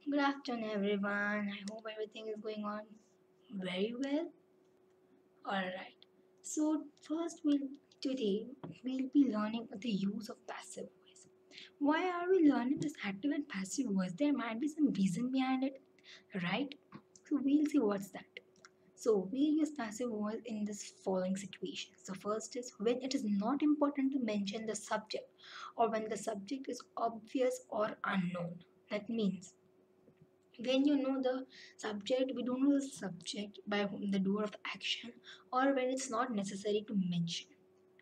Good afternoon, everyone. I hope everything is going on very well. Alright. So, first, today we'll be learning the use of passive voice. Why are we learning this active and passive voice? There might be some reason behind it, right? So, we'll see what's that. So, we use passive voice in this following situation. So, first is when it is not important to mention the subject or when the subject is obvious or unknown. That means when you know the subject, we don't know the subject by whom the doer of the action, or when it's not necessary to mention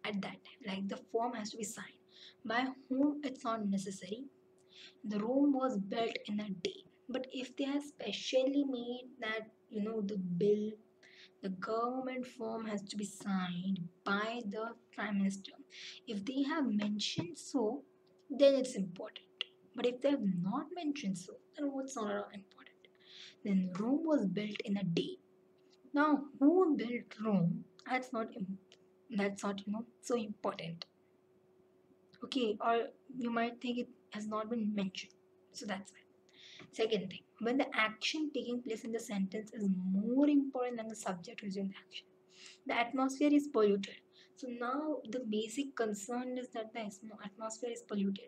at that time, like the form has to be signed by whom it's not necessary. The Rome was built in a day, but if they have specially made that, the bill, the government form has to be signed by the prime minister. If they have mentioned so, then it's important, but if they have not mentioned so, then what's not important. Then Rome was built in a day. Now, who built Rome? That's not so important. Okay, or you might think it has not been mentioned. So that's why. Second thing, when the action taking place in the sentence is more important than the subject who is doing the action, the atmosphere is polluted. So now the basic concern is that the atmosphere is polluted.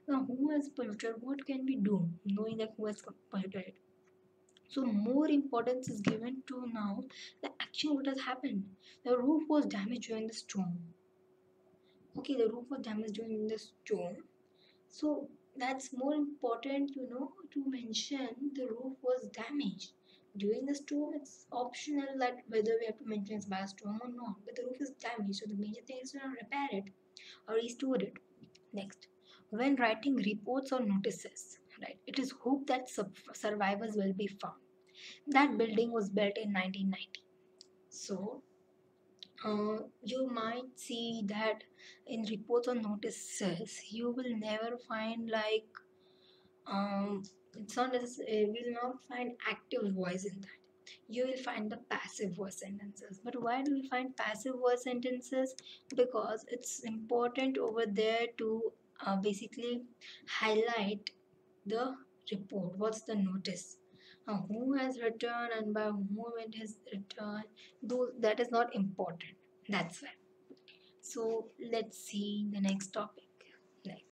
Now, who has polluted? What can we do knowing that who has polluted it? So more importance is given to now the action what has happened. The roof was damaged during the storm. Okay, the roof was damaged during the storm. So that's more important, to mention the roof was damaged. During the storm, it's optional that whether we have to mention it's by a storm or not. But the roof is damaged, so the major thing is to repair it or restore it. Next, when writing reports or notices, right, it is hoped that survivors will be found. That building was built in 1990. So, you might see that in reports or notices, you will never find like, it's not necessary, will not find active voice in that. You will find the passive voice sentences. But why do we find passive voice sentences? Because it's important over there to basically highlight the report. What's the notice? Who has returned and by whom it is returned. Though that is not important. That's why. So let's see the next topic. Next.